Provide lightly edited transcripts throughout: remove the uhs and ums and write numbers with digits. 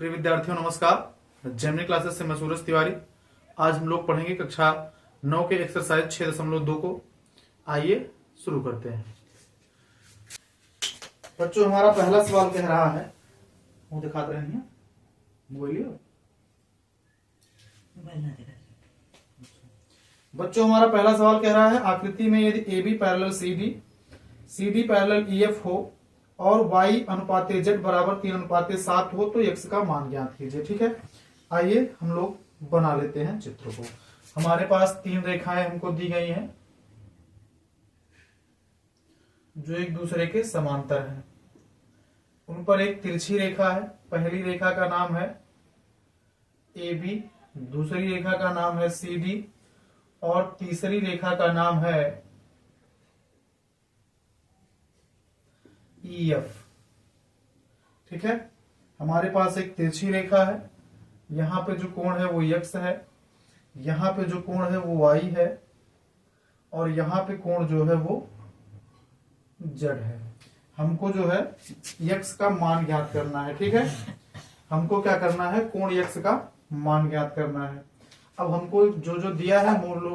प्रिय विद्यार्थियों नमस्कार। जेमिनी क्लासेस से मैं सूरज तिवारी। आज हम लोग पढ़ेंगे कक्षा 9 के एक्सरसाइज 6.2 को। आइए शुरू करते हैं। बच्चों हमारा पहला सवाल कह रहा है, वो दिखाते रहिए, बोलिए। बच्चों हमारा पहला सवाल कह रहा है, आकृति में यदि A B parallel C D parallel E F हो और y अनुपात z बराबर 3:7 हो तो x का मान ज्ञात कीजिए। ठीक है, आइए हम लोग बना लेते हैं चित्र को। हमारे पास तीन रेखाएं हमको दी गई हैं जो एक दूसरे के समांतर हैं। उन पर एक तिरछी रेखा है। पहली रेखा का नाम है AB, दूसरी रेखा का नाम है CD और तीसरी रेखा का नाम है EF। ठीक है, हमारे पास एक तिरछी रेखा है। यहां पे जो कोण है वो x है, यहां पे जो कोण है वो y है और यहां पे कोण जो है वो z है। हमको जो है x का मान ज्ञात करना है। ठीक है, हमको क्या करना है, कोण x का मान ज्ञात करना है। अब हमको जो जो दिया है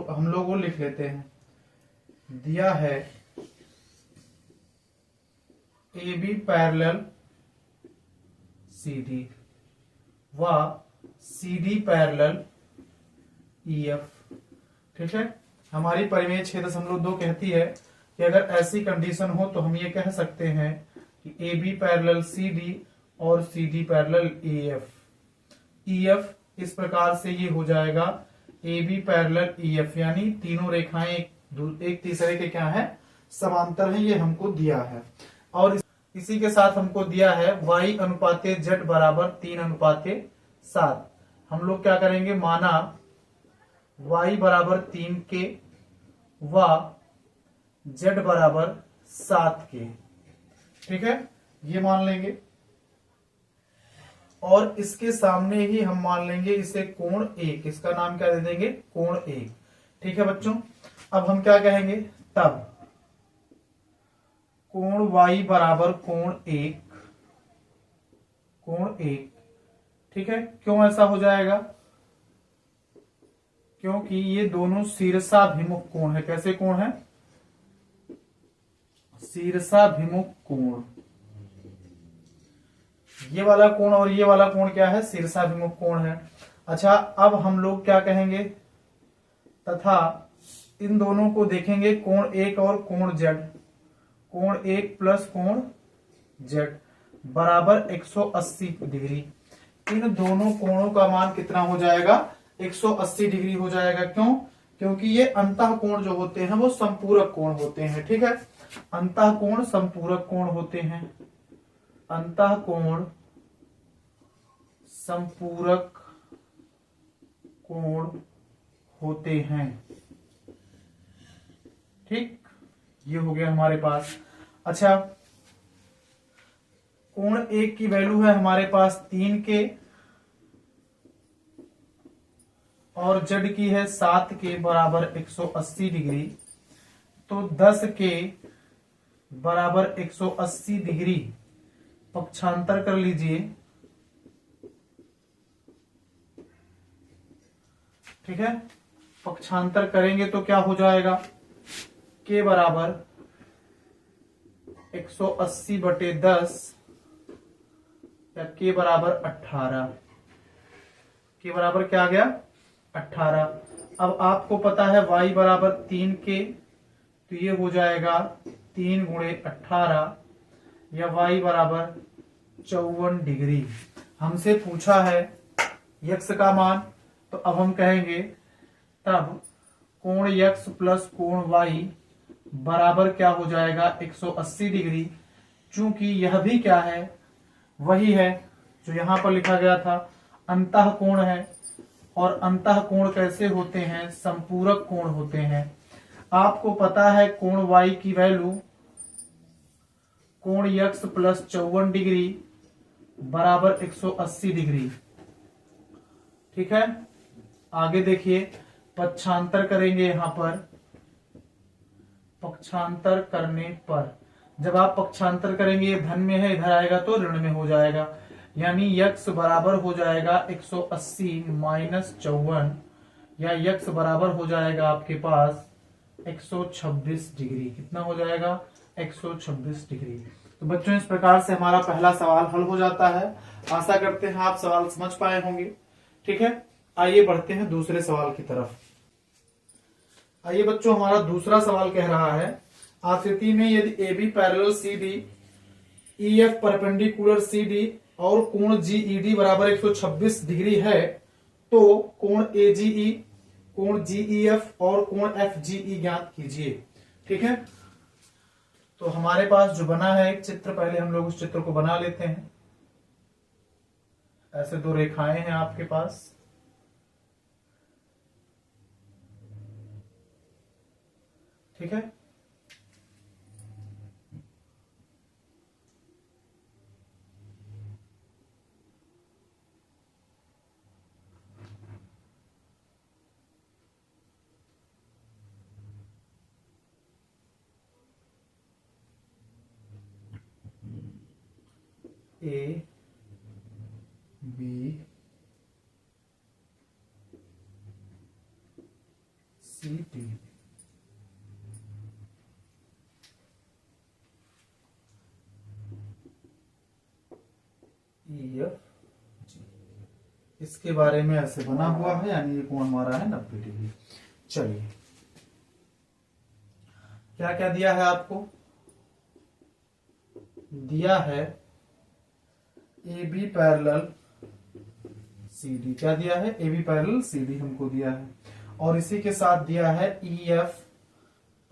हम लोग वो लिख लेते हैं। दिया है AB पैरेलल CD व CD पैरेलल EF। ठीक है, हमारी परिमेय 6.2 कहती है कि अगर ऐसी कंडीशन हो तो हम ये कह सकते हैं कि AB पैरेलल CD और CD पैरेलल EF इस प्रकार से ये हो जाएगा AB पैरेलल EF, यानी तीनों रेखाएं एक तीसरे के क्या है, समांतर है। ये हमको दिया है और इसी के साथ हमको दिया है y अनुपात z बराबर 3:7। हम लोग क्या करेंगे, माना y बराबर 3 के व z बराबर 7 के। ठीक है, ये मान लेंगे और इसके सामने ही हम मान लेंगे इसे कोण 1। इसका नाम क्या दे देंगे, कोण 1। ठीक है बच्चों, अब हम क्या कहेंगे, तब कोण y बराबर कोण 1। ठीक है, क्यों ऐसा हो जाएगा, क्योंकि ये दोनों शीर्षाभिमुख कोण है। कैसे कोण है, शीर्षाभिमुख कोण। ये वाला कोण और ये वाला कोण क्या है, शीर्षाभिमुख कोण है। अच्छा, अब हम लोग क्या कहेंगे, तथा इन दोनों को देखेंगे कोण 1 और कोण z। कोण 1 प्लस कोण z बराबर 180 डिग्री। इन दोनों कोणों का मान कितना हो जाएगा, 180 डिग्री हो जाएगा। क्यों, क्योंकि ये अंतः कोण जो होते हैं वो संपूरक कोण होते हैं। ठीक है, अंतः कोण संपूरक कोण होते हैं। अंतः कोण संपूरक कोण होते हैं। ठीक, ये हो गया हमारे पास। अच्छा, कोण 1 की वैल्यू है हमारे पास 3 के और z की है 7 के बराबर 180 डिग्री। तो 10 के बराबर 180 डिग्री पक्षांतर कर लीजिए। ठीक है, पक्षांतर करेंगे तो क्या हो जाएगा, के बराबर 180/10 या के बराबर 18। के बराबर क्या आ गया, 18। अब आपको पता है y बराबर 3 के, तो ये हो जाएगा 3 × 18 या y बराबर 54 डिग्री। हमसे पूछा है x का मान, तो अब हम कहेंगे तब कोण x प्लस कोण y बराबर क्या हो जाएगा, 180 डिग्री। चूंकि यह भी क्या है, वही है जो यहां पर लिखा गया था, अंतः कोण है। और अंतः कोण कैसे होते हैं, संपूरक कोण होते हैं। आपको पता है कोण y की वैल्यू कोण x प्लस 54 डिग्री बराबर 180 डिग्री। ठीक है, आगे देखिए, पक्षांतर करेंगे। यहां पर पक्षांतर करने पर जब आप पक्षांतर करेंगे, ये धन में है, इधर आएगा तो ऋण में हो जाएगा। यानी यक्स बराबर हो जाएगा 180 माइनस 54, या यक्स बराबर हो जाएगा आपके पास 126 डिग्री। कितना हो जाएगा? 126 डिग्री। तो बच्चों इस प्रकार से हमारा पहला सवाल हल हो जाता है। आशा करते हैं आप सवाल समझ पाए होंगे। ठीक है, आइए बढ़ते हैं दूसरे सवाल की तरफ। आइए बच्चों, हमारा दूसरा सवाल कह रहा है, आकृति में यदि A B parallel C D, E F perpendicular C D और कोण जीईडी बराबर 126 डिग्री है, तो कोण एजीई, कोण जीईएफ और कोण एफजीई ज्ञात कीजिए। ठीक है, तो हमारे पास जो बना है एक चित्र, पहले हम लोग उस चित्र को बना लेते हैं। ऐसे दो रेखाएं हैं आपके पास। ठीक है, A B C D, E F G, इसके बारे में ऐसे बना हुआ है, यानी ये कोण हमारा है 90 डिग्री। चलिए, क्या क्या दिया है आपको? दिया है A B parallel C D. क्या दिया है? A B parallel C D हमको दिया है, और इसी के साथ दिया है E F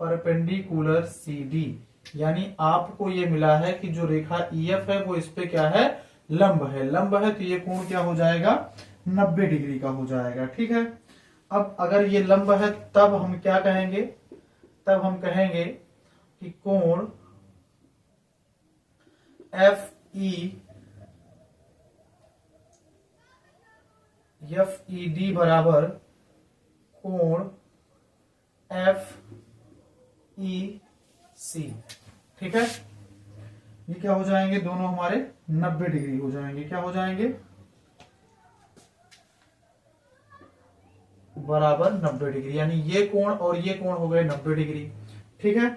perpendicular C D, यानी आपको ये मिला है कि जो रेखा ई एफ है वो इस पे क्या है? लंब है। लंब है तो ये कोण क्या हो जाएगा? 90 डिग्री का हो जाएगा। ठीक है, अब अगर ये लंब है तब हम क्या कहेंगे? तब हम कहेंगे कि कोण एफ ई डी बराबर कोण एफ ई सी। ठीक है, ये क्या हो जाएंगे? दोनों हमारे 90 डिग्री हो जाएंगे। क्या हो जाएंगे? बराबर 90 डिग्री, यानी ये कोण और ये कोण हो गए 90 डिग्री। ठीक है,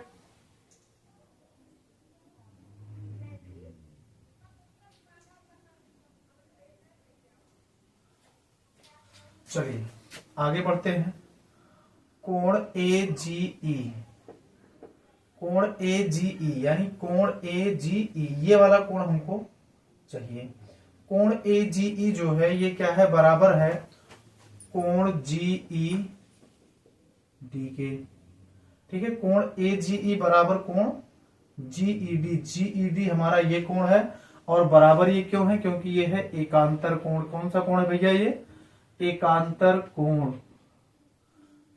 चलिए आगे बढ़ते हैं। कोण ए जी ई, कोण ए जी ई, यानी कोण ए जी ई, ये वाला कोण हमको चाहिए। कोण ए जी ई जो है ये क्या है? बराबर है कोण जी ई डी के। ठीक है, कोण ए जी ई बराबर कोण जीई डी। जीई डी हमारा ये कोण है, और बराबर ये क्यों है? क्योंकि ये है एकांतर कोण। कौन सा कोण है भैया? ये एकांतर कोण।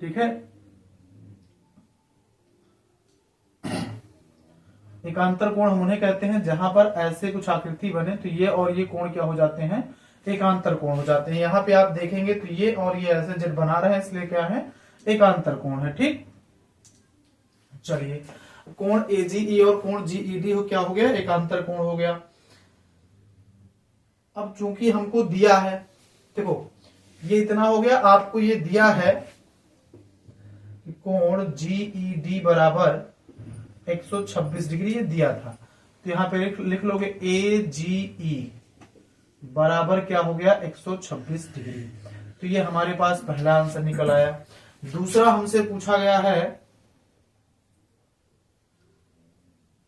ठीक है, एकांतर कोण हम उन्हें कहते हैं जहां पर ऐसे कुछ आकृति बने तो ये और ये कोण क्या हो जाते हैं? एकांतर कोण हो जाते हैं। यहाँ पे आप देखेंगे तो ये और ये ऐसे जब बना रहे हैं, इसलिए क्या है? एकांतर कोण है। ठीक, चलिए, कोण एजीई और कोण जीईडी हो क्या हो गया? एकांतर कोण हो गया। अब चूंकि हमको दिया है, देखो ये इतना हो गया, आपको ये दिया है कि कोण जीईडी बराबर 126 डिग्री, ये दिया था, तो यहां पे लिख लोगे ए जी ई बराबर क्या हो गया? 126 डिग्री। तो ये हमारे पास पहला आंसर निकल आया। दूसरा हमसे पूछा गया है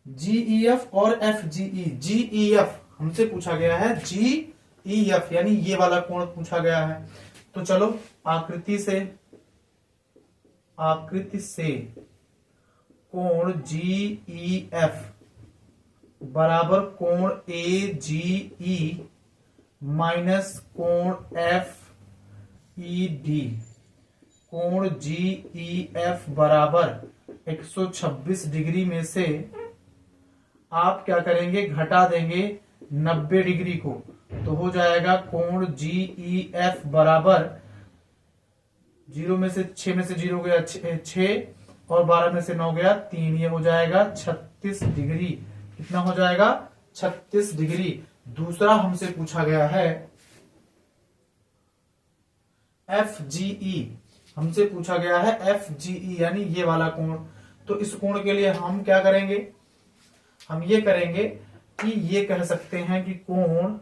जीईएफ और एफजीई। जीईएफ हमसे पूछा गया है, जीईएफ यानी ये वाला कोण पूछा गया है। तो चलो आकृति से कोण जीईएफ बराबर कोण एजीई माइनस कोण एफईडी, कोण जीईएफ बराबर 126 डिग्री में से आप क्या करेंगे? घटा देंगे 90 डिग्री को, तो हो जाएगा कोण जीईएफ बराबर 0 में से 6 में से 0 गया 6 और 12 में से 9 गया 3, ये हो जाएगा 36 डिग्री। कितना हो जाएगा? 36 डिग्री। दूसरा हमसे पूछा गया है FGE, हमसे पूछा गया है FGE यानी ये वाला कोण। तो इस कोण के लिए हम क्या करेंगे, हम ये करेंगे कि ये कह सकते हैं कि कोण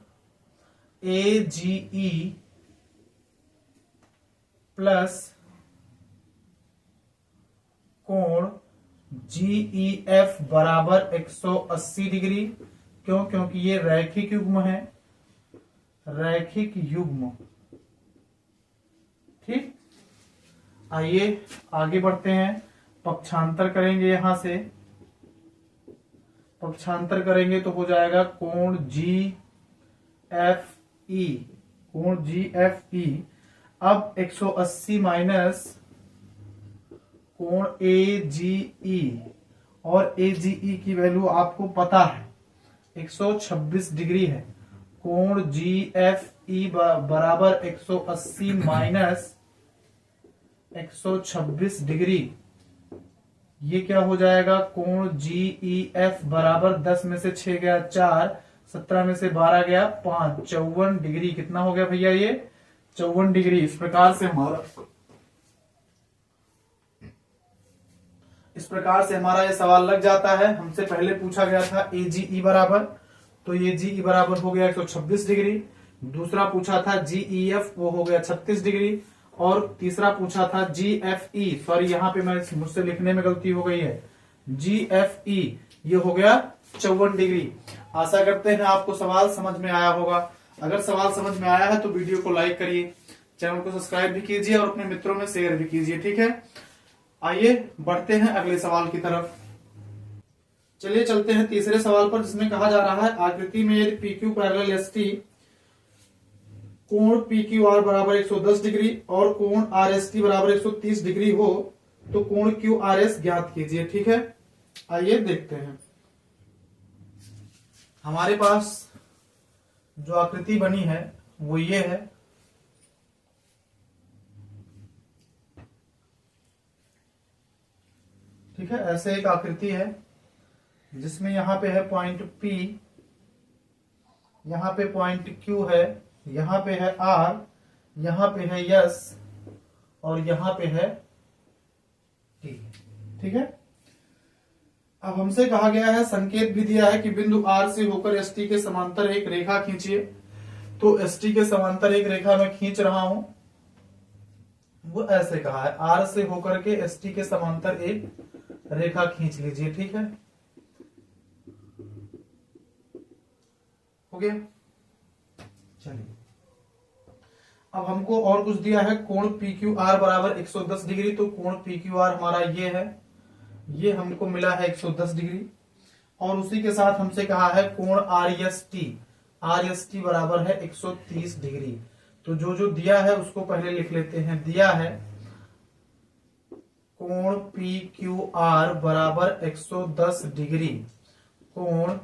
AGE प्लस कोण GEF बराबर 180 डिग्री। क्यों? क्योंकि ये रैखिक युग्म है, रैखिक युग्म। ठीक, आइए आगे बढ़ते हैं। पक्षांतर करेंगे, यहां से पक्षांतर करेंगे तो हो जाएगा कोण GFE, कोण GFE। अब 180 माइनस कोण AGE, और AGE की वैल्यू आपको पता है 126 डिग्री है। कोण GFE बराबर 180 माइनस 126 डिग्री, ये क्या हो जाएगा, कोण GEF बराबर 10 में से 6 गया 4, 17 में से 12 गया 5, 54 डिग्री। कितना हो गया भैया, ये 54 डिग्री। इस प्रकार से हमारा ये सवाल लग जाता है। हमसे पहले पूछा गया था AGE बराबर, तो ये GE बराबर हो गया 126 डिग्री। दूसरा पूछा था GEF, वो हो गया 36 डिग्री। और तीसरा पूछा था GFE, सॉरी यहाँ पे मुझसे लिखने में गलती हो गई है, GFE, ये हो गया 54 डिग्री। आशा करते हैं आपको सवाल समझ में आया होगा। अगर सवाल समझ में आया है तो वीडियो को लाइक करिए, चैनल को सब्सक्राइब भी कीजिए और अपने मित्रों में शेयर भी कीजिए। ठीक है, आइए बढ़ते हैं अगले सवाल की तरफ। चलिए चलते हैं तीसरे सवाल पर, जिसमें कहा जा रहा है आकृति में यदि PQ पैरेलल ST कोण PQR बराबर 110 डिग्री और कोण RST बराबर 130 डिग्री हो तो कोण QRS ज्ञात कीजिए। ठीक है, आइए देखते हैं। हमारे पास जो आकृति बनी है वो ये है। ठीक है, ऐसे एक आकृति है जिसमें यहां पे है पॉइंट P, यहां पे पॉइंट Q है, यहां पे है R, यहां पे है S और यहां पे है T। ठीक है, अब हमसे कहा गया है, संकेत भी दिया है कि बिंदु R से होकर ST के समांतर एक रेखा खींचिए। तो ST के समांतर एक रेखा मैं खींच रहा हूं, वो ऐसे कहा है, R से होकर के ST के समांतर एक रेखा खींच लीजिए। ठीक है, हो गया। चलिए, अब हमको और कुछ दिया है, कोण PQR बराबर 110 डिग्री। तो कोण PQR हमारा ये है, ये हमको मिला है 110 डिग्री। और उसी के साथ हमसे कहा है कोण RST, RST बराबर है 130 डिग्री। तो जो जो दिया है उसको पहले लिख लेते हैं। दिया है कोण PQR बराबर 110 डिग्री, कोण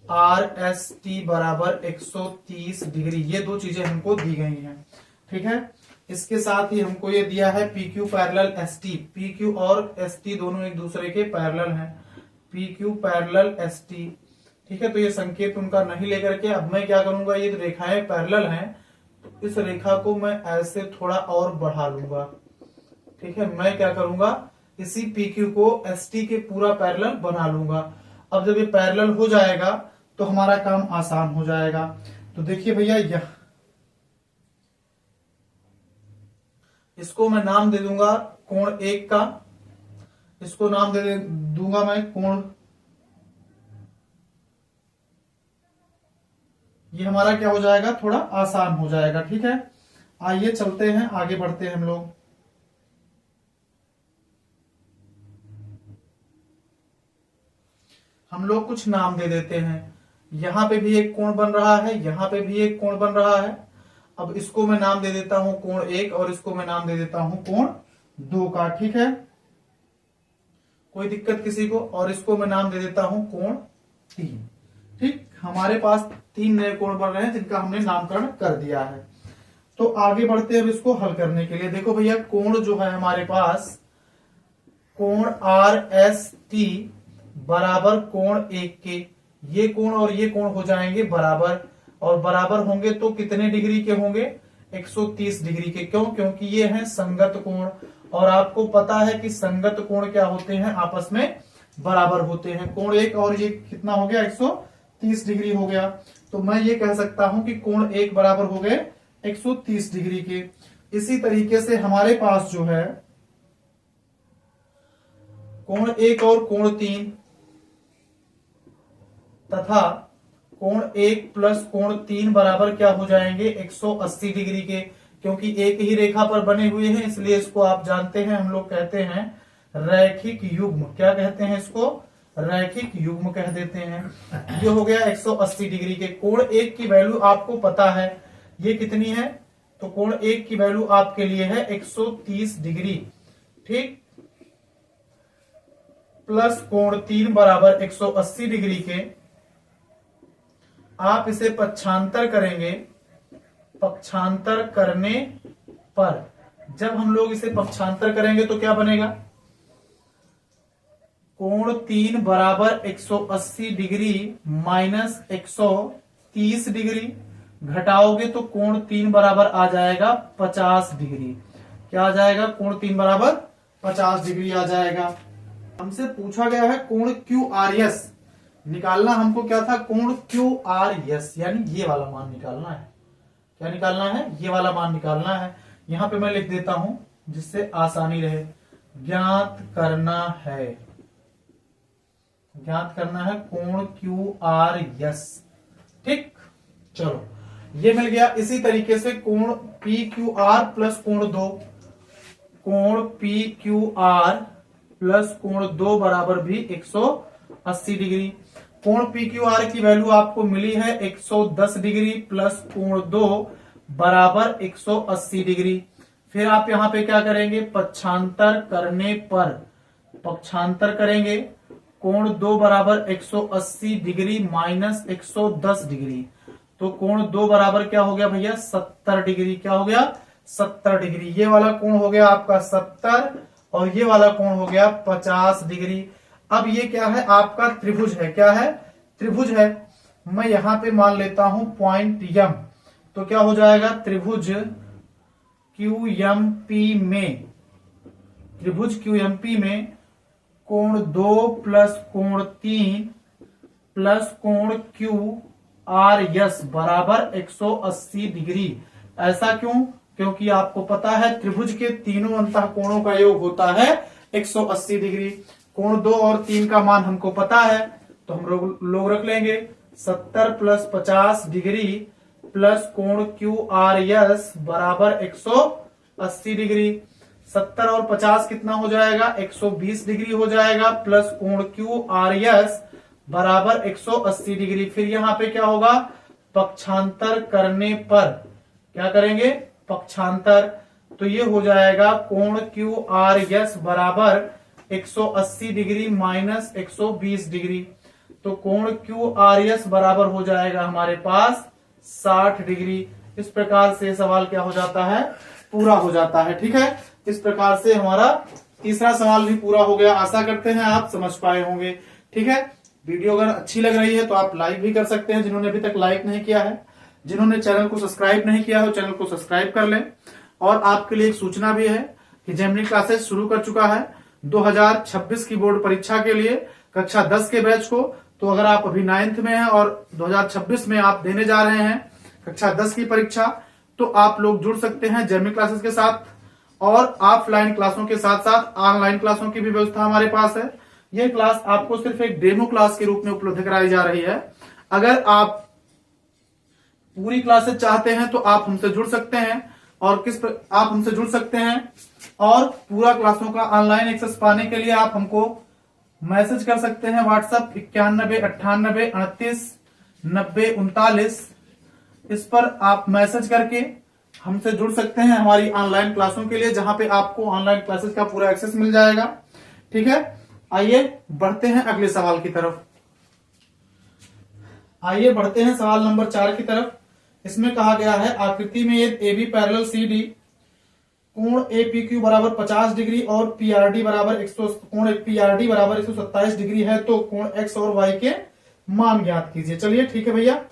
RST बराबर 130 डिग्री, ये दो चीजें हमको दी गई हैं। ठीक है, इसके साथ ही हमको ये दिया है PQ पैरेलल ST। PQ और ST दोनों एक दूसरे के पैरेलल हैं, PQ पैरेलल ST। ठीक है, तो ये संकेत उनका नहीं लेकर के अब मैं क्या करूंगा, ये रेखाएं पैरेलल हैं तो इस रेखा को मैं ऐसे थोड़ा और बढ़ा लूंगा। ठीक है, मैं क्या करूंगा, इसी PQ को ST के पूरा पैरेलल बना लूंगा। अब जब ये पैरेलल हो जाएगा तो हमारा काम आसान हो जाएगा। तो देखिए भैया, यह इसको मैं नाम दे दूंगा कोण 1 का, इसको नाम दे दूंगा मैं कोण, ये हमारा क्या हो जाएगा, थोड़ा आसान हो जाएगा। ठीक है, आइए चलते हैं, आगे बढ़ते हैं हम लोग। हम लोग कुछ नाम दे देते हैं। यहां पे भी एक कोण बन रहा है, यहां पे भी एक कोण बन रहा है। अब इसको मैं नाम दे देता हूं कोण 1 और इसको मैं नाम दे देता हूं कोण 2 का। ठीक है, कोई दिक्कत किसी को? और इसको मैं नाम दे देता हूं कोण 3। ठीक, हमारे पास 3 नए कोण बन रहे हैं जिनका हमने नामकरण कर दिया है। तो आगे बढ़ते हैं अब इसको हल करने के लिए। देखो भैया, कोण जो है हमारे पास, कोण RST बराबर कोण 1 के, ये कोण और ये कोण हो जाएंगे बराबर, और बराबर होंगे तो कितने डिग्री के होंगे? 130 डिग्री के। क्यों? क्योंकि ये है संगत कोण, और आपको पता है कि संगत कोण क्या होते हैं? आपस में बराबर होते हैं। कोण एक और ये कितना हो गया? 130 डिग्री हो गया। तो मैं ये कह सकता हूं कि कोण एक बराबर हो गए 130 डिग्री के। इसी तरीके से हमारे पास जो है कोण एक और कोण तीन तथा कोण एक प्लस कोण तीन बराबर क्या हो जाएंगे? 180 डिग्री के। क्योंकि एक ही रेखा पर बने हुए हैं इसलिए इसको आप जानते हैं, हम लोग कहते हैं रैखिक युग्म। क्या कहते हैं इसको? रैखिक युग्म कह देते हैं। ये हो गया 180 डिग्री के। कोण एक की वैल्यू आपको पता है, ये कितनी है? तो कोण एक की वैल्यू आपके लिए है 130 डिग्री, ठीक। प्लस कोण तीन बराबर 180 डिग्री के। आप इसे पक्षांतर करेंगे, पक्षांतर करने पर जब हम लोग इसे पक्षांतर करेंगे तो क्या बनेगा? कोण तीन बराबर 180 डिग्री माइनस 130 डिग्री, घटाओगे तो कोण तीन बराबर आ जाएगा 50 डिग्री। क्या आ जाएगा? कोण तीन बराबर 50 डिग्री आ जाएगा। हमसे पूछा गया है कोण क्यू आर एस निकालना। हमको क्या था? कोण क्यू आर एस यानी ये वाला मान निकालना है। क्या निकालना है? ये वाला मान निकालना है। यहां पे मैं लिख देता हूं जिससे आसानी रहे। ज्ञात करना है, ज्ञात करना है कोण क्यू आर एस, ठीक। चलो ये मिल गया। इसी तरीके से कोण पी क्यू आर प्लस कोण दो, कोण पी क्यू आर प्लस कोण दो बराबर भी 180 डिग्री। कोण पी क्यू आर की वैल्यू आपको मिली है 110 डिग्री प्लस कोण दो बराबर 180 डिग्री। फिर आप यहां पे क्या करेंगे? पक्षांतर करने पर, पक्षांतर करेंगे। कोण दो बराबर 180 डिग्री माइनस 110 डिग्री, तो कोण दो बराबर क्या हो गया भैया? 70 डिग्री। क्या हो गया? 70 डिग्री। ये वाला कोण हो गया आपका 70 और ये वाला कोण हो गया 50 डिग्री। अब ये क्या है? आपका त्रिभुज है। क्या है? त्रिभुज है। मैं यहां पे मान लेता हूं पॉइंट यम, तो क्या हो जाएगा? त्रिभुज क्यू एम पी में, त्रिभुज क्यू एम पी में कोण दो प्लस कोण तीन प्लस कोण क्यू आर एस बराबर 180 डिग्री। ऐसा क्यों? क्योंकि आपको पता है त्रिभुज के तीनों अंतः कोणों का योग होता है 180 डिग्री। कोण दो और तीन का मान हमको पता है, तो हम लोग रख लेंगे 70 प्लस 50 डिग्री प्लस कोण क्यू आर एस बराबर 180 डिग्री। 70 और 50 कितना हो जाएगा? 120 डिग्री हो जाएगा प्लस कोण क्यू आर एस बराबर 180 डिग्री। फिर यहां पे क्या होगा? पक्षांतर करने पर क्या करेंगे? पक्षांतर, तो ये हो जाएगा कोण क्यू आर एस बराबर 180 डिग्री माइनस 120 डिग्री, तो कोण क्यू आर एस बराबर हो जाएगा हमारे पास 60 डिग्री। इस प्रकार से सवाल क्या हो जाता है? पूरा हो जाता है, ठीक है। इस प्रकार से हमारा तीसरा सवाल भी पूरा हो गया। आशा करते हैं आप समझ पाए होंगे, ठीक है। वीडियो अगर अच्छी लग रही है तो आप लाइक भी कर सकते हैं, जिन्होंने अभी तक लाइक नहीं किया है। जिन्होंने चैनल को सब्सक्राइब नहीं किया है चैनल को सब्सक्राइब कर लें। और आपके लिए एक सूचना भी है कि जेमिनी क्लासेस शुरू कर चुका है 2026 की बोर्ड परीक्षा के लिए कक्षा 10 के बैच को। तो अगर आप अभी 9th में हैं और 2026 में आप देने जा रहे हैं कक्षा 10 की परीक्षा, तो आप लोग जुड़ सकते हैं जेमिनी क्लासेस के साथ। और ऑफलाइन क्लासों के साथ साथ ऑनलाइन क्लासों की भी व्यवस्था हमारे पास है। यह क्लास आपको सिर्फ एक डेमो क्लास के रूप में उपलब्ध कराई जा रही है। अगर आप पूरी क्लासेस चाहते हैं तो आप हमसे जुड़ सकते हैं। और आप हमसे जुड़ सकते हैं और पूरा क्लासों का ऑनलाइन एक्सेस पाने के लिए आप हमको मैसेज कर सकते हैं व्हाट्सएप 9198389039। इस पर आप मैसेज करके हमसे जुड़ सकते हैं हमारी ऑनलाइन क्लासों के लिए, जहां पे आपको ऑनलाइन क्लासेस का पूरा एक्सेस मिल जाएगा, ठीक है। आइए बढ़ते हैं अगले सवाल की तरफ। आइए बढ़ते हैं सवाल नंबर 4 की तरफ। इसमें कहा गया है आकृति में यदि A B parallel C D कोण ए पी क्यू बराबर 50 डिग्री और पीआरडी बराबर 127 डिग्री है तो कोण एक्स और वाई के मान ज्ञात कीजिए। चलिए ठीक है भैया,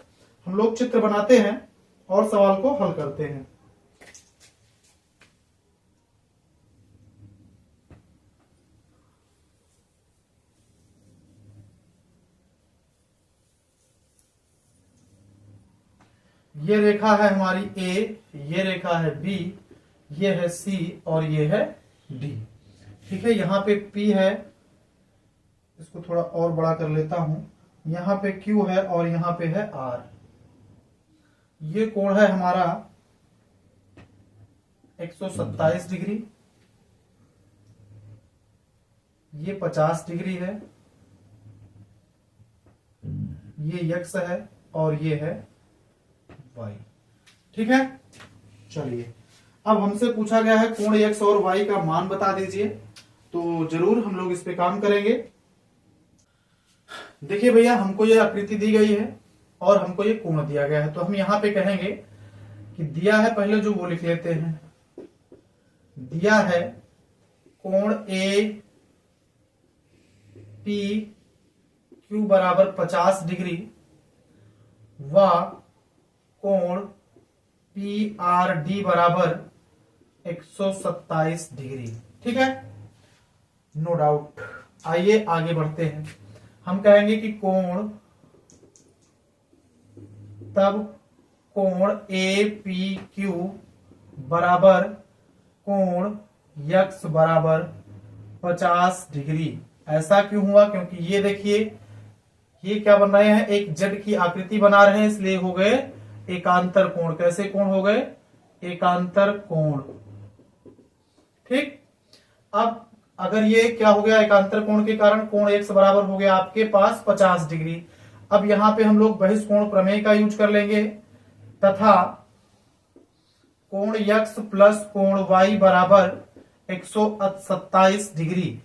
हम लोग चित्र बनाते हैं और सवाल को हल करते हैं। ये रेखा है हमारी ए, ये रेखा है बी, ये है सी और ये है डी। ठीक है, यहाँ पे पी है, इसको थोड़ा और बड़ा कर लेता हूं, यहाँ पे क्यू है और यहाँ पे है आर। ये कोण है हमारा 127 डिग्री, ये 50 डिग्री है, ये एक्स है और ये है वाई। ठीक है, चलिए अब हमसे पूछा गया है कोण एक्स और वाई का मान बता दीजिए, तो जरूर हम लोग इस पे काम करेंगे। देखिए भैया, हमको ये आकृति दी गई है और हमको ये कोण दिया गया है, तो हम यहां पे कहेंगे कि दिया है, पहले जो वो लिख लेते हैं। दिया है कोण ए पी क्यू बराबर 50 डिग्री व कोण पी आर डी बराबर 127 डिग्री। ठीक है, नो डाउट। आइए आगे बढ़ते हैं। हम कहेंगे कि कोण, तब कोण ए पी क्यू बराबर कोण यक्स बराबर 50 डिग्री। ऐसा क्यों हुआ? क्योंकि ये देखिए, ये क्या बन रहे हैं, एक जेड की आकृति बना रहे हैं, इसलिए हो गए एकांतर कोण। कैसे कोण हो गए? एकांतर कोण। ठीक, अब अगर ये क्या हो गया, एकांतर कोण के कारण कोण एक्स बराबर हो गया आपके पास 50 डिग्री। अब यहां पे हम लोग बहिष्कोण प्रमेय का यूज कर लेंगे, तथा कोण यक्स प्लस कोण वाई बराबर 127 डिग्री।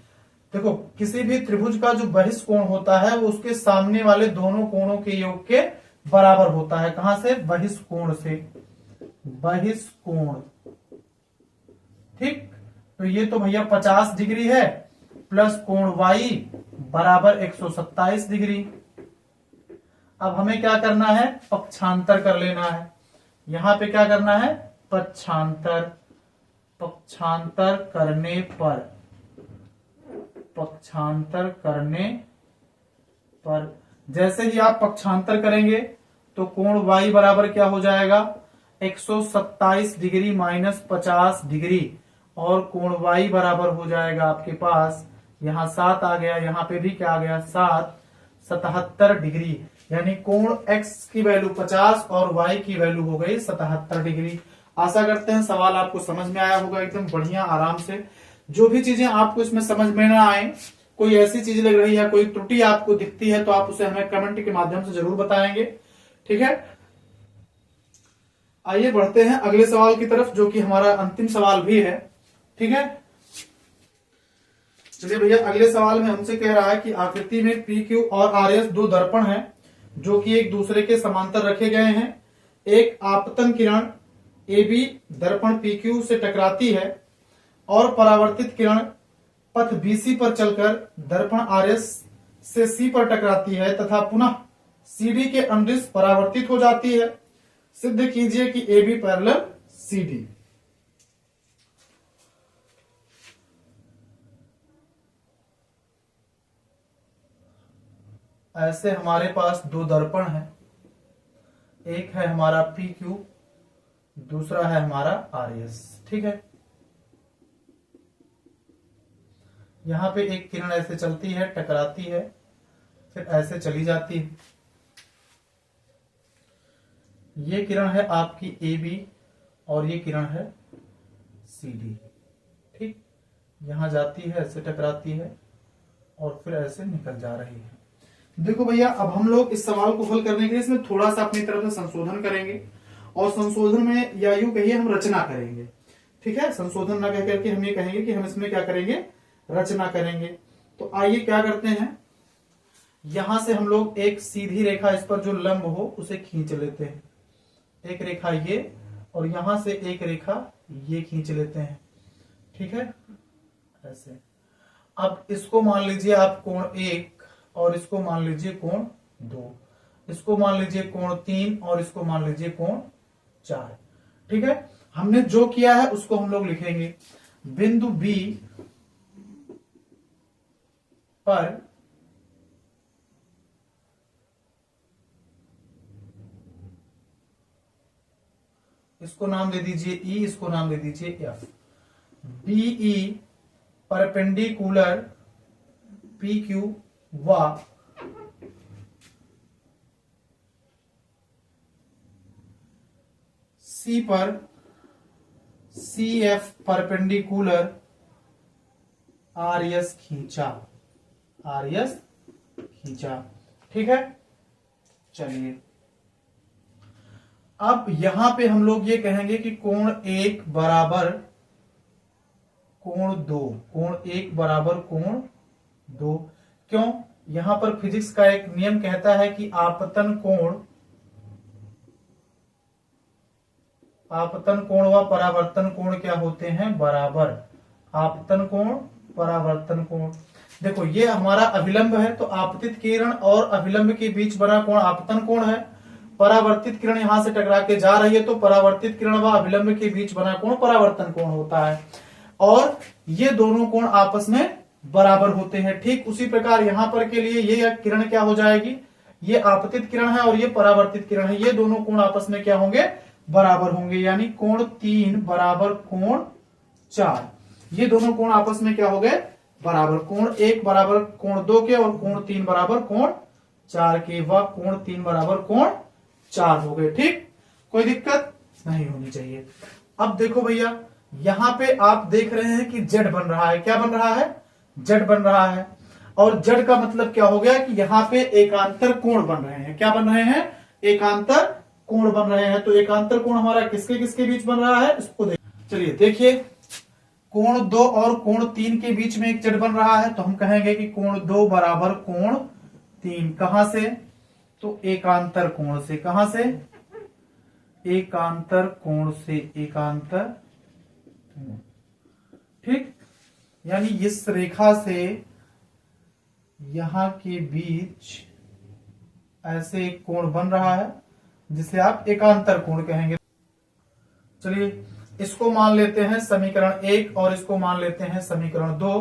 देखो, किसी भी त्रिभुज का जो बहिष्कोण होता है वो उसके सामने वाले दोनों कोणों के योग के बराबर होता है। कहां से? बहिष्कोण से। बहिष्कोण। ठीक, तो ये तो भैया 50 डिग्री है, प्लस कोण वाई बराबर 127 डिग्री। अब हमें क्या करना है? पक्षांतर कर लेना है। यहां पे क्या करना है? पक्षांतर। पक्षांतर करने पर, पक्षांतर करने पर जैसे ही आप पक्षांतर करेंगे तो कोण y बराबर क्या हो जाएगा? 127 डिग्री माइनस 50 डिग्री, और कोण y बराबर हो जाएगा आपके पास, यहां 7 आ गया, यहां पे भी क्या आ गया? 7, 77 डिग्री। यानी कोण x की वैल्यू 50 और y की वैल्यू हो गई 77 डिग्री। आशा करते हैं सवाल आपको समझ में आया होगा एकदम बढ़िया आराम से। जो भी चीजें आपको इसमें समझ में ना आए, कोई ऐसी चीज लग रही है, कोई त्रुटि आपको दिखती है, तो आप उसे हमें कमेंट के माध्यम से जरूर बताएंगे। ठीक है, आइए बढ़ते हैं अगले सवाल की तरफ, जो कि हमारा अंतिम सवाल भी है। ठीक है, चलिए भैया, अगले सवाल में हमसे कह रहा है कि आकृति में पी क्यू और आर एस दो दर्पण हैं जो कि एक दूसरे के समांतर रखे गए हैं। एक आपतन किरण ए बी दर्पण पी क्यू से टकराती है और परावर्तित किरण पथ बीसी पर चलकर दर्पण आर एस से सी पर टकराती है तथा पुनः सीडी के अनुदिश परावर्तित हो जाती है। सिद्ध कीजिए कि A B parallel C D. ऐसे हमारे पास दो दर्पण हैं, एक है हमारा पी क्यू, दूसरा है हमारा आर एस। ठीक है, यहां पे एक किरण ऐसे चलती है, टकराती है, फिर ऐसे चली जाती है। ये किरण है आपकी ए बी और ये किरण है सी डी। ठीक, यहां जाती है, ऐसे टकराती है और फिर ऐसे निकल जा रही है। देखो भैया, अब हम लोग इस सवाल को हल करने के लिए इसमें थोड़ा सा अपनी तरफ से संशोधन करेंगे, और संशोधन में या यूं कहिए हम रचना करेंगे। ठीक है, संशोधन ना कह करके हम ये कहेंगे कि हम इसमें क्या करेंगे? रचना करेंगे। तो आइए क्या करते हैं, यहां से हम लोग एक सीधी रेखा इस पर जो लंब हो उसे खींच लेते हैं। एक रेखा ये, और यहां से एक रेखा ये खींच लेते हैं। ठीक है, ऐसे। अब इसको मान लीजिए आप कोण 1 और इसको मान लीजिए कोण 2। इसको मान लीजिए कोण 3 और इसको मान लीजिए कोण 4। ठीक है, हमने जो किया है उसको हम लोग लिखेंगे। बिंदु B पर इसको नाम दे दीजिए E, इसको नाम दे दीजिए F। BE परपेंडिकुलर PQ व C पर CF परपेंडिकुलर RS खींचा, RS खींचा। ठीक है, चलिए अब यहां पे हम लोग ये कहेंगे कि कोण 1 बराबर कोण 2, कोण 1 बराबर कोण 2। क्यों? यहां पर फिजिक्स का एक नियम कहता है कि आपतन कोण व परावर्तन कोण क्या होते हैं? बराबर। आपतन कोण, परावर्तन कोण। देखो ये हमारा अभिलंब है, तो आपतित किरण और अभिलंब के बीच बना कोण आपतन कोण है। परावर्तित किरण यहां से टकरा के जा रही है, तो परावर्तित किरण व अभिलंब के बीच बना कोण परावर्तन कोण होता है, और ये दोनों कोण आपस में बराबर होते हैं। ठीक उसी प्रकार यहां पर के लिए ये किरण क्या हो जाएगी? ये आपतित किरण है और ये परावर्तित किरण है, ये दोनों कोण आपस में क्या होंगे? बराबर होंगे। यानी कोण 3 बराबर कोण 4, ये दोनों कोण आपस में क्या हो गए? बराबर। कोण 1 बराबर कोण 2 के और कोण 3 बराबर कोण 4 के, व कोण 3 बराबर कोण 4 हो गए। ठीक, कोई दिक्कत नहीं होनी चाहिए। अब देखो भैया, यहां पे आप देख रहे हैं कि जेड बन रहा है। क्या बन रहा है? जेड बन रहा है। और जेड का मतलब क्या हो गया कि यहां पे एकांतर कोण बन रहे हैं। क्या बन रहे हैं? एकांतर कोण बन रहे हैं। तो एकांतर कोण हमारा किसके किसके बीच बन रहा है, इसको चलिए देखिए। कोण 2 और कोण 3 के बीच में एक जेड बन रहा है, तो हम कहेंगे कि कोण 2 बराबर कोण 3। कहां से? तो एकांतर कोण से। कहां से? एकांतर कोण से, एकांतर। ठीक, यानी इस रेखा से यहां के बीच ऐसे एक कोण बन रहा है जिसे आप एकांतर कोण कहेंगे। चलिए इसको मान लेते हैं समीकरण 1 और इसको मान लेते हैं समीकरण 2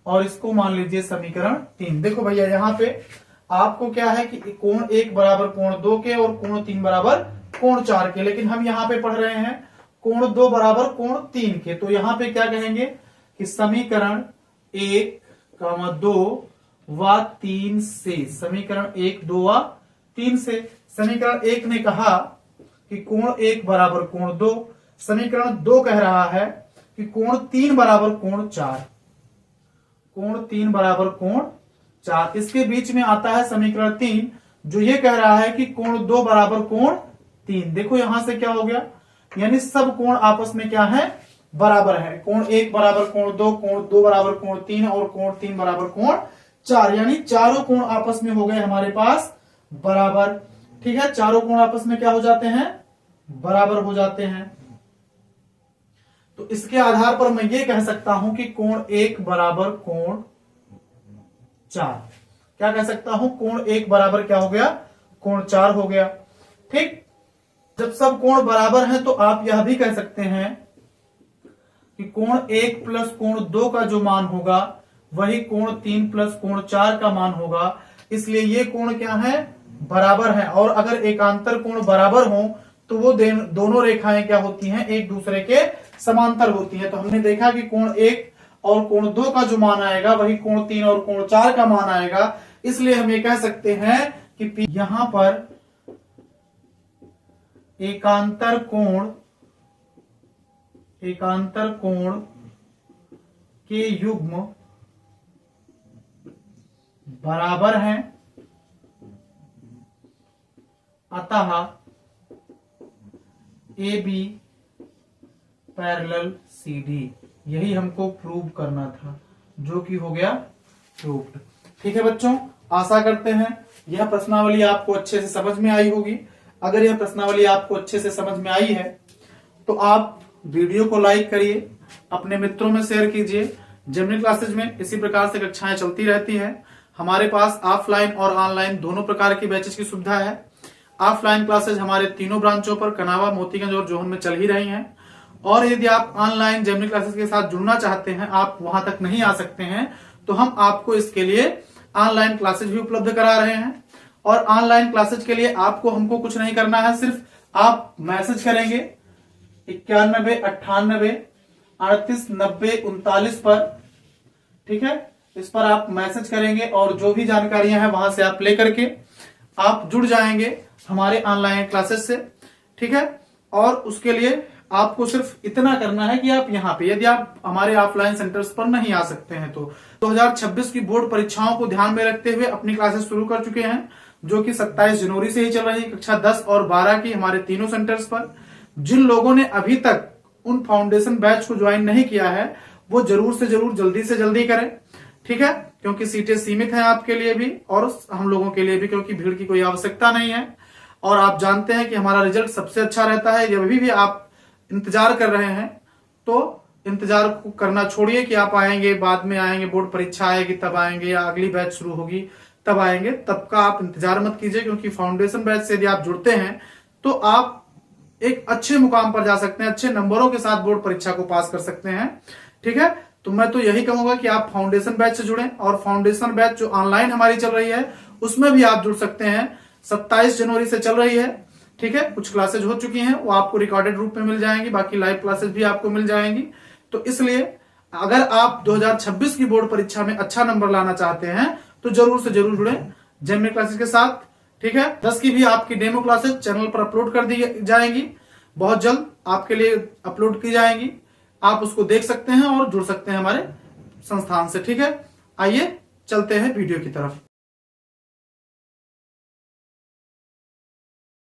और इसको मान लीजिए समीकरण 3। देखो भैया यहां पे आपको क्या है कि कोण 1 बराबर कोण 2 के और कोण 3 बराबर कोण 4 के, लेकिन हम यहां पे पढ़ रहे हैं कोण 2 बराबर कोण 3 के। तो यहां पे क्या कहेंगे कि समीकरण 1, 2 व 3 से, समीकरण 1, 2 व 3 से। समीकरण 1 ने कहा कि कोण 1 बराबर कोण 2, समीकरण 2 कह रहा है कि कोण 3 बराबर कोण 4, कोण 3 बराबर कोण 4। इसके बीच में आता है समीकरण 3 जो ये कह रहा है कि कोण 2 बराबर कोण 3। देखो यहां से क्या हो गया, यानी सब कोण आपस में क्या है? बराबर है। कोण 1 बराबर कोण 2, कोण 2 बराबर कोण 3 और कोण 3 बराबर कोण 4, यानी चारों कोण आपस में हो गए हमारे पास बराबर। ठीक है, चारों कोण आपस में क्या हो जाते हैं? बराबर हो जाते हैं। तो इसके आधार पर मैं ये कह सकता हूं कि कोण 1 बराबर कोण 4। क्या कह सकता हूं? कोण 1 बराबर क्या हो गया? कोण 4 हो गया। ठीक, जब सब कोण बराबर हैं तो आप यह भी कह सकते हैं कि कोण 1 प्लस कोण 2 का जो मान होगा वही कोण 3 प्लस कोण 4 का मान होगा। इसलिए ये कोण क्या है? बराबर है। और अगर एकांतर कोण बराबर हो तो वो दोनों रेखाएं क्या होती हैं? एक दूसरे के समांतर होती है। तो हमने देखा कि कोण 1 और कोण 2 का जो मान आएगा वही कोण 3 और कोण 4 का मान आएगा। इसलिए हम ये कह सकते हैं कि यहां पर एकांतर कोण के युग्म बराबर हैं, अतः AB पैरेलल CD। यही हमको प्रूव करना था, जो कि हो गया प्रूव्ड। ठीक है बच्चों, आशा करते हैं यह प्रश्नावली आपको अच्छे से समझ में आई होगी। अगर यह प्रश्नावली आपको अच्छे से समझ में आई है तो आप वीडियो को लाइक करिए, अपने मित्रों में शेयर कीजिए। जेमिनी क्लासेज में इसी प्रकार से कक्षाएं चलती रहती हैं। हमारे पास ऑफलाइन और ऑनलाइन दोनों प्रकार की बैचेस की सुविधा है। ऑफलाइन क्लासेज हमारे तीनों ब्रांचों पर कनावा, मोतीगंज और जोहन में चल ही रही हैं। और यदि आप ऑनलाइन जेमिनी क्लासेस के साथ जुड़ना चाहते हैं, आप वहां तक नहीं आ सकते हैं, तो हम आपको इसके लिए ऑनलाइन क्लासेज भी उपलब्ध करा रहे हैं। और ऑनलाइन क्लासेज के लिए आपको हमको कुछ नहीं करना है, सिर्फ आप मैसेज करेंगे 91 98 38 90 39 पर, ठीक है। इस पर आप मैसेज करेंगे और जो भी जानकारियां हैं वहां से आप लेकर के आप जुड़ जाएंगे हमारे ऑनलाइन क्लासेस से, ठीक है। और उसके लिए आपको सिर्फ इतना करना है कि आप यहाँ पे, यदि आप हमारे ऑफलाइन सेंटर्स पर नहीं आ सकते हैं, तो 2026 की बोर्ड परीक्षाओं को ध्यान में रखते हुए अपनी क्लासेस शुरू कर चुके हैं, जो कि 27 जनवरी से ही चल रही है, कक्षा 10 और 12 की हमारे तीनों सेंटर्स पर। जिन लोगों ने अभी तक उन फाउंडेशन बैच को ज्वाइन नहीं किया है, वो जरूर से जरूर जल्दी से जल्दी करें, ठीक है, क्योंकि सीटें सीमित हैं आपके लिए भी और हम लोगों के लिए भी, क्योंकि भीड़ की कोई आवश्यकता नहीं है। और आप जानते हैं कि हमारा रिजल्ट सबसे अच्छा रहता है। जब भी आप इंतजार कर रहे हैं तो इंतजार को करना छोड़िए कि आप आएंगे, बाद में आएंगे, बोर्ड परीक्षा आएगी तब आएंगे, या अगली बैच शुरू होगी तब आएंगे, तब का आप इंतजार मत कीजिए। क्योंकि फाउंडेशन बैच से यदि आप जुड़ते हैं तो आप एक अच्छे मुकाम पर जा सकते हैं, अच्छे नंबरों के साथ बोर्ड परीक्षा को पास कर सकते हैं, ठीक है। तो मैं तो यही कहूंगा कि आप फाउंडेशन बैच से जुड़ें। और फाउंडेशन बैच जो ऑनलाइन हमारी चल रही है उसमें भी आप जुड़ सकते हैं, 27 जनवरी से चल रही है, ठीक है। कुछ क्लासेज हो चुकी हैं, वो आपको रिकॉर्डेड रूप में मिल जाएंगी, बाकी लाइव क्लासेज भी आपको मिल जाएंगी। तो इसलिए अगर आप 2026 की बोर्ड परीक्षा में अच्छा नंबर लाना चाहते हैं तो जरूर से जरूर जुड़ें जेमिनी क्लासेज के साथ, ठीक है। 10 की भी आपकी डेमो क्लासेज चैनल पर अपलोड कर दी जाएंगी, बहुत जल्द आपके लिए अपलोड की जाएंगी। आप उसको देख सकते हैं और जुड़ सकते हैं हमारे संस्थान से, ठीक है। आइए चलते हैं वीडियो की तरफ।